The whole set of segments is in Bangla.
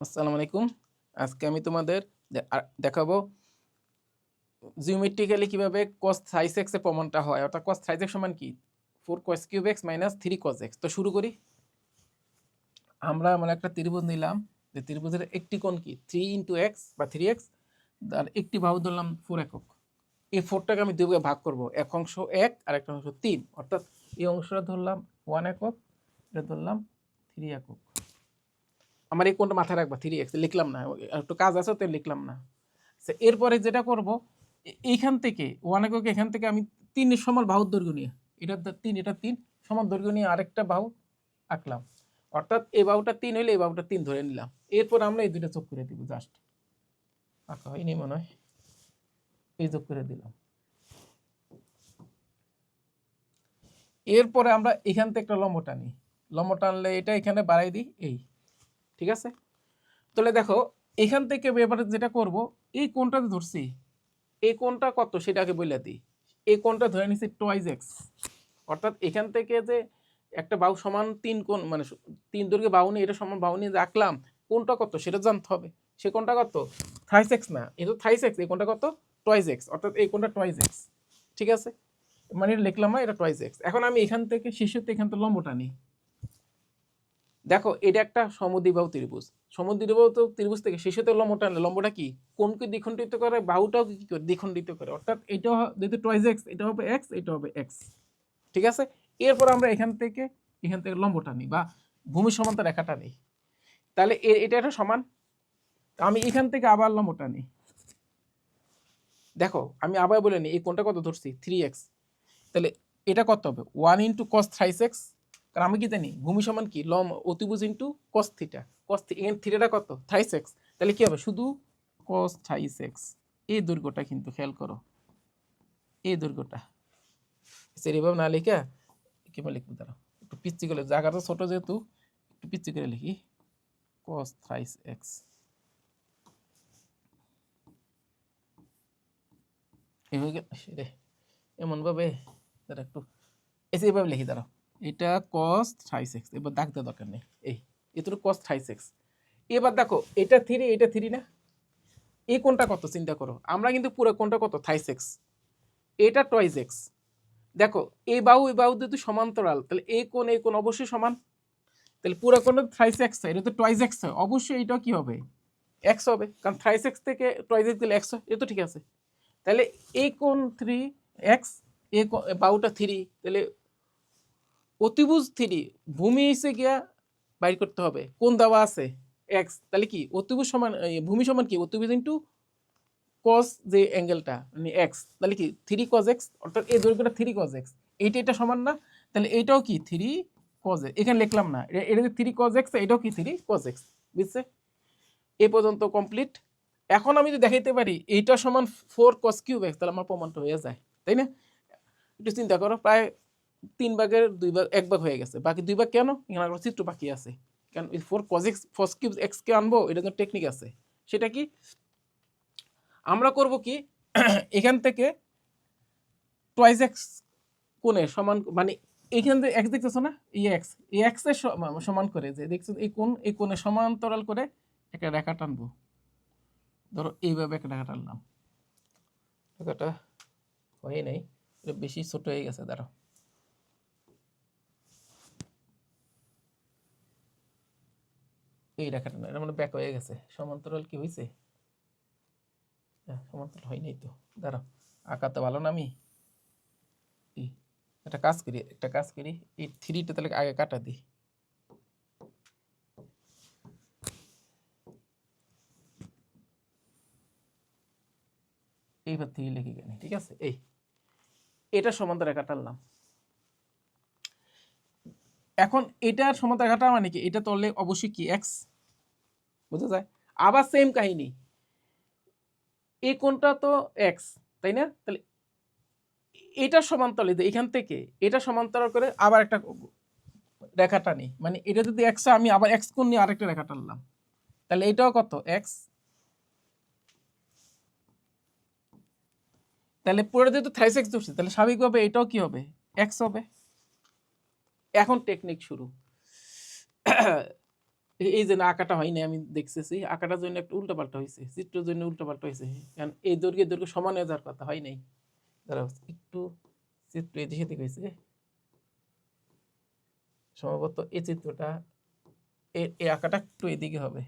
আসসালামু আলাইকুম। আজকে আমি তোমাদের দেখাবো জিওমেট্রিক্যালি কিভাবে cos sin x এর প্রমাণটা হয়। অর্থাৎ cos sin x সমান কি? 4 cos³ x - 3 cos x। তো শুরু করি। আমরা একটা ত্রিভুজ নিলাম। যে ত্রিভুজের একটি কোণ কি? 3 × x বা 3x, আর একটি বাহু ধরলাম 4 একক। এই 4 টাকে আমি দুই ভাগে ভাগ করব। এক অংশ 1 আর একটা অংশ 3। অর্থাৎ এই অংশটা ধরলাম 1 একক, এটা ধরলাম 3 একক। আমার এই কোণটা মাথায় রাখবা, 3x লিখলাম না, একটু কাজ আছে তো লিখলাম না। এরপরে যেটা করব, এইখান থেকে 1 একক, এখান থেকে আমি 3 সমান বাহুর দৈর্ঘ্য নিয়ে, এটা 3, এটা 3 সমান দৈর্ঘ্য নিয়ে আরেকটা বাহু আঁকলাম। অর্থাৎ এই বাহুটা 3 হইলে এই বাহুটা 3 ধরে নিলাম। এরপর আমরা এই দুটো যোগ করে দিব। জাস্ট আঁকা হয়নি মনে হয়, এই যোগ করে দিলাম। এরপরে আমরা এখান থেকে একটা লম্ব টানি। লম্ব টানলে এটা এখানে বাড়াই দিই, এই ঠিক আছে। তাহলে দেখো, এখান থেকে এবারে যেটা করব, এই কোণটা ধরছি, এই কোণটা কত সেটাকে বলে দিই। এই কোণটা ধরে নিচ্ছি 2x। অর্থাৎ এখান থেকে যে একটা বাহু সমান 3 কোণ, মানে 3 দৈর্ঘ্যে বাহু নিয়ে, এটা সমান বাহু নিয়ে রাখলাম, কোণটা কত সেটা জানতে হবে। সে কোণটা কত? 3x না, এটা 3x, এই কোণটা কত? 2x। অর্থাৎ এই কোণটা 2x, ঠিক আছে। মানে এটা লিখলাম না, এটা 2x। এখন আমি এখান থেকে শীর্ষতে এখান থেকে লম্বটা নিই। দেখো, এটা একটা সমদ্বিবাহু ত্রিভুজ। সমদ্বিবাহু ত্রিভুজ থেকে শীর্ষতে লম্ব টানলে লম্বটা কি? কোণকে দ্বিখণ্ডিত করে, বাহুটাও কি করে? দ্বিখণ্ডিত করে। অর্থাৎ এটা যেহেতু 2x, এটা হবে x, এটা হবে x, ঠিক আছে। এরপর আমরা এখান থেকে লম্ব টানি বা ভূমি সমান্তর রেখাটা নিই। তাহলে এটা একটা সমান। আমি এখান থেকে আবার লম্ব টানি। দেখো, আমি আবার বলে নিই, এই কোণটা কত ধরছি? 3x। তাহলে এটা কত হবে? 1 × cos 3x। কারণ আমি কি জানি, ভূমি সমান কি? অতিভুজ ইন্টু cos থিটা। এখানে থিটাটা কত? 3x। তাহলে কি হবে? শুধু cos 3x। এই দৈর্ঘ্যটা কিন্তু খেয়াল করো, এই দৈর্ঘ্যটা এভাবে না লিখে কিভাবে লিখবো? দাঁড়াও, একটু পিচ্ছি করে, জায়গাটা ছোট যেহেতু একটু পিচ্ছি করে লিখি। cos 3x এমনভাবে, দাঁড়া একটু এইভাবে লিখি। দাঁড়াও, এটা cos 3x, এবার দাগ দেওয়ার দরকার নেই। এতটুকু cos 3x। এবার দেখো, এটা 3, এটা 3 না? এই কোণটা কত চিন্তা করো। আমরা কিন্তু পুরো কোণটা কত? 3x, এটা 2x। দেখো, এই বাহু যেহেতু সমান্তরাল, তাহলে এই কোণ অবশ্যই সমান। তাহলে পুরো কোণটা 3x, এটা তো 2x হয়, অবশ্যই এটাও কি হবে? x হবে, কারণ 3x থেকে 2x দিলে x হয়। এটা তো ঠিক আছে। তাহলে এই কোণ 3x, এই বাহুটা 3, তাহলে অতিভুজ 3, ভূমি এসে গিয়া বাইর করতে হবে। কোণ দেওয়া আছে x, তাহলে কি অতিভুজ সমান, ভূমি সমান কি? অতিভুজ ইন্টু cos যে অ্যাঙ্গেলটা, মানে x, তাহলে কি 3 cos x। অর্থাৎ এই দৈর্ঘ্যটা 3 cos x। এটা সমান না? তাহলে এইটাও কি 3 cos x। এখানে লিখলাম না, এটা যে 3 cos x, এটাও কি 3 cos x। বুঝছে? এই পর্যন্ত কমপ্লিট। এখন আমি যদি দেখাইতে পারি এইটা সমান 4 cos³ x, তাহলে আমার প্রমাণটা হয়ে যায়, তাই না? একটু চিন্তা করো, প্রায় 3 ভাগের 2 ভাগ, 1 ভাগ হয়ে গেছে, বাকি 2 ভাগ কেন? এখানে একটা চিত্র বাকি আছে। কারণ এই 4 cos x কে আনবো, এটা তো টেকনিক আছে। সেটা কি আমরা করব? কি এখান থেকে 2x কোণের সমান, মানে এইখান থেকে x দেখতেছো না, এই x, এই x এর সমান করে, যে দেখছো এই কোণের সমান্তরাল করে একটা রেখা টানবো। ধরো এইভাবে একটা রেখা টানলাম। রেখাটা হয়ে নেই, এটা বেশি ছোট হয়ে গেছে। দাঁড়াও, এই রেখাটা না, এটা মানে ব্যাক হয়ে গেছে। সমান্তরাল কি হয়েছে? সমান্তরাল হয় নাই তো। দাঁড়াও, আঁকা তো ভালো না আমি। একটা কাজ করি, এই 3টা তাহলে আগে কাটা দিই। এইবার 3 লিখে গেলি, ঠিক আছে। এটা সমান্তরাল রেখা টানলাম। এখন এটার সমান্তরাল রেখাটা মানে কি? এটা তলে অবশ্যই কি x, বুঝা যায়? আবার সেম কাহিনী, এই কোণটা তো x, তাই না? তাহলে এটা সমান্তরাল, এখান থেকে এটা সমান্তরাল করে আবার একটা রেখা টানি, মানে এটা যদি x, আমি আবার x কোণ নিয়ে আরেকটা রেখা টানলাম, তাহলে এটাও কত? x। তাহলে পুরো যেহেতু 3x ধরছি, তাহলে স্বাভাবিকভাবে এটাও কি হবে? x হবে। এখন টেকনিক শুরু। এই যে না আঁকাটা হয়নি, আমি দেখতেছি আঁকাটার জন্য একটু উল্টোপাল্টা হয়েছে, চিত্রের জন্য উল্টোপাল্টা হয়েছে, কারণ এই দৈর্ঘ্য সমান হয়ে যাওয়ার কথা, হয় নাই। দাঁড়াও একটু চিত্র এদিকে সেদিকে হয়েছে সম্ভবত। এই চিত্রটা এই আঁকাটা একটু এদিকে হবে,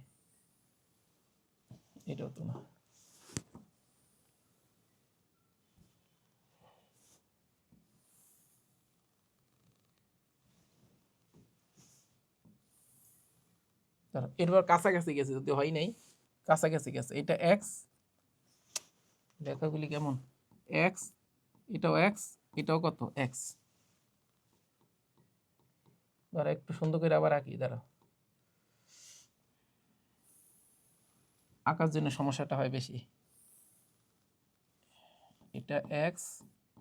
এটাও তো না। এরপর কাছাকাছি গেছে, যদি হয় নাই কাছাকাছি গেছে। এটা এক্স, লেখাগুলি কেমন, এক্স, এটাও এক্স, এটাও কত এক্স। ধরো একটু সুন্দর করে আবার আঁকি, দাঁড়াও। আঁকার জন্য সমস্যাটা হয় বেশি। এটা এক্স,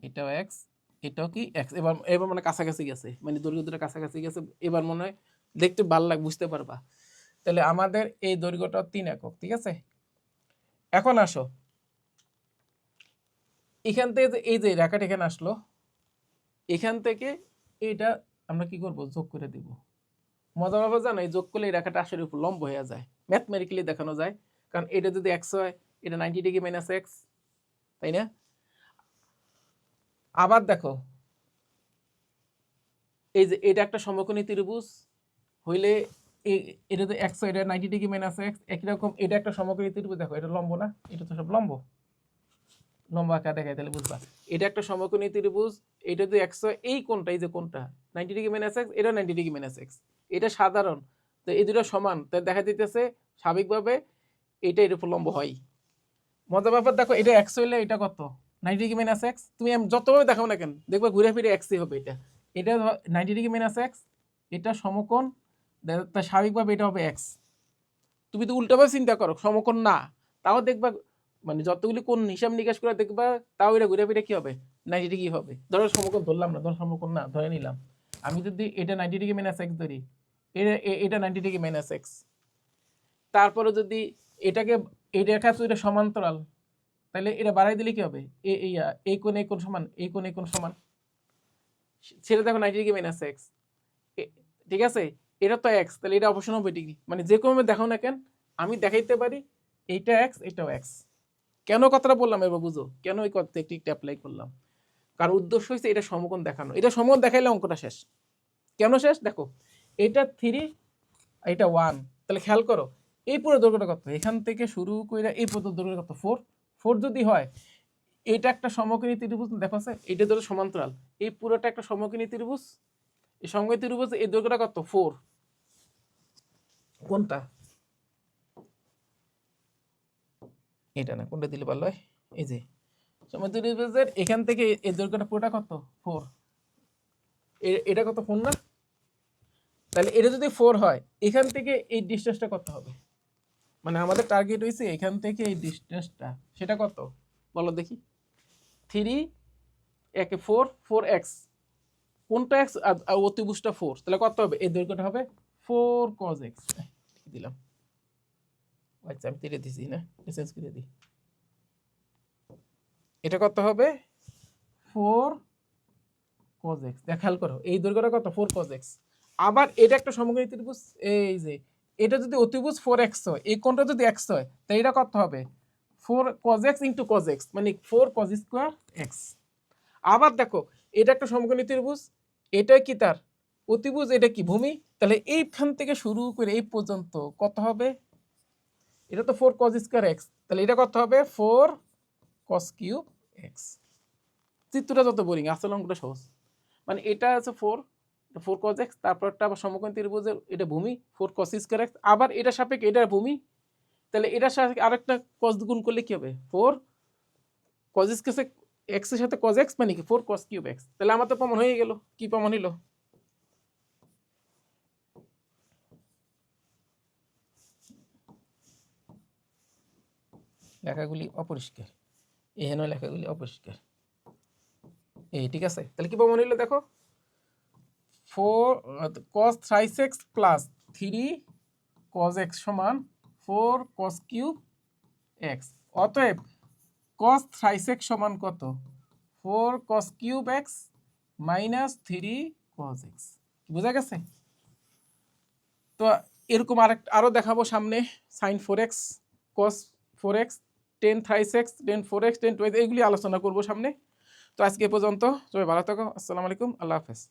এটাও এক্স, এটাও কি এক্স। এবার এবার মানে কাছাকাছি গেছে, মানে দৈর্ঘ্য দুটো কাছাকাছি গেছে। এবার মনে হয় দেখতে ভালো লাগে, বুঝতে পারবা। তাহলে আমাদের এই দৈর্ঘ্যটা 3 একক, ঠিক আছে। এখন আসো এখান থেকে, এই যে রেখাটা এখানে আসলো, এখান থেকে এটা আমরা কি করব, যোগ করে দিব। মজা ব্যাপার জানো, এই যোগ করলে এই রেখাটা আসলে উপর লম্ব হয়ে যায়, ম্যাথমেটিক্যালি দেখানো যায়। কারণ এটা যদি এক্স হয়, এটা 90 ডিগ্রি মাইনাস এক্স, তাই না? আবার দেখো, এই যে এটা একটা সমকোণী ত্রিভুজ হইলে এটা তো এক্স, এটা 90 ডিগ্রি মাইনাস এক্স, একই রকম এটা একটা সমকোণী ত্রিভুজ। দেখো এটা লম্ব না, এটা তো সব লম্ব, লম্ব আঁকা দেখায় তাহলে বুঝবা। এটা একটা সমকোণী ত্রিভুজ, এটা যদি এক্স হয়, এই কোণটা, এই যে কোণটা 90 ডিগ্রি মাইনাস এক্স, এটা 90 ডিগ্রি মাইনাস এক্স, এটা সাধারণ। তো এই দুটো সমান, তাই দেখা দিতেছে স্বাভাবিকভাবে এটা এর উপর লম্ব হয়। মজার ব্যাপার দেখো, এটা এক্স হইলে এটা কত, 90 ডিগ্রি মাইনাস এক্স। তুমি যতভাবে দেখাও না কেন, দেখবা ঘুরে ফিরে এক্সই হবে। এটা এটা 90 ডিগ্রি মাইনাস এক্স, এটা সমকোণ, তাই স্বাভাবিকভাবে এটা হবে এক্স। তুমি তো উল্টাভাবে চিন্তা করো, সমকোণ না, তাও দেখবা মানে যতগুলি কোণ হিসাব নিকাশ করে দেখবা, তাও এটা ঘুরে ফিরে কি হবে, 90 ডিগ্রি হবে। ধরো সমকোণ ধরলাম না, ধরো সমকোণ না ধরে নিলাম, আমি যদি এটা 90 ডিগ্রি মাইনাস এক্স ধরি, এটা 90 ডিগ্রি মাইনাস এক্স, তারপরে যদি এটাকে, এই রেখা তো এটা সমান্তরাল, তাহলে এটা বাড়াই দিলে কি হবে, এই কোণ এই কোণ সমান, এই কোণ এই কোণ সমান, সেটা দেখো 90 ডিগ্রি মাইনাস এক্স, ঠিক আছে। এটা তো এক্স, তাহলে এটা অবশ্যই 90 ডিগ্রি, মানে যে কোনো দেখো না কেন আমি দেখাইতে পারি এইটা এক্স, এটাও এক্স। কেন কথাটা বললাম এবার বুঝো, কেন এই কথা টেকনিকটা অ্যাপ্লাই করলাম। কারণ উদ্দেশ্য হচ্ছে এটা সমকোণ দেখানো, এটা সমকোণ দেখাইলে অঙ্কটা শেষ। কেন শেষ দেখো, এটা 3, এটা 1, তাহলে খেয়াল করো এই পুরো দৈর্ঘ্যটা কত, এখান থেকে শুরু করে এই পর্যন্ত দৈর্ঘ্য কত, 4। 4 যদি হয়, এটা একটা সমকোণী ত্রিভুজ, দেখো আছে এটা ধরো সমান্তরাল, এই পুরোটা একটা সমকোণী ত্রিভুজ, এই সমকোণী ত্রিভুজ এই দৈর্ঘ্যটা কত, 4। কোনটা, এটা না, কোনটা দিলে ভালো হয়, এই যে সমকোণী ত্রিভুজের এখান থেকে এই দৈর্ঘ্যটা পুরোটা কত, 4। এটা কত, 4 না? তাহলে এটা যদি 4 হয়, এখান থেকে এই ডিসটেন্সটা কত হবে, মানে আমাদের টার্গেট হয়েছে এখান থেকে এই ডিসটেন্সটা, সেটা কত বলো দেখি। 3 একে 4, 4x, কোনটা এক্স আর অতিভুজটা 4, তাহলে কত হবে, এই দৈর্ঘ্যটা হবে 4 cos x দিলাম। আচ্ছা আমি তিরে দিছি না, চেঞ্জ করে দিই, এটা কত হবে 4 cos x। খেয়াল করো এই দৈর্ঘ্যটা কত, 4 cos x। আবার এটা একটা সমকোণী ত্রিভুজ, এই যে এটা যদি অতিভুজ 4x হয়, এই কোণটা যদি x হয়, তাই এটা কত হবে 4 cos x into cos x, মানে 4 cos স্কয়ার x। আবার দেখো এটা একটা সমকোণী ত্রিভুজ, এটা কি তার অতিভুজ, এটা কি ভূমি, তাহলে এইখান থেকে শুরু করে এই পর্যন্ত কত হবে, এটা তো 4 cos স্কয়ার x, তাহলে এটা কত হবে 4 cos কিউব x। চিত্রটা যত বোরিং, আসলে অঙ্কটা সহজ। মানে এটা আছে 4 cos x, তারপরটা আবার সমকোণ ত্রিভুজের এটা ভূমি 4 cos স্কয়ার x, আবার এটা সাপেক্ষে এটা ভূমি, তাহলে এটার সাথে আরেকটা cos গুণ করলে কি হবে 4 cos স্কয়ার x এর সাথে cos x, মানে কি 4 cos কিউব x। তাহলে আমার তো প্রমাণ হয়ে গেল। কি প্রমাণ হলো, লেখাগুলি অপরিষ্কার, এখানে লেখাগুলি অপরিষ্কার, এই ঠিক আছে। তাহলে কি প্রমাণ হলো দেখো, 4 cos 3x plus 3 cos x সমান 4 cos কিউব x। অতএব cos 3x সমান কত, 4 cos cube x minus 3 cos x। কি বোঝা গেছে? তো এরকম আরও দেখাবো সামনে সাইন 4x কস 4x ten 3x ten 4x ten 2x এইগুলি আলোচনা করবো সামনে। তো আজকে এ পর্যন্ত, সবাই ভালো থাকো, আসসালামু আলাইকুম, আল্লাহ হাফেজ।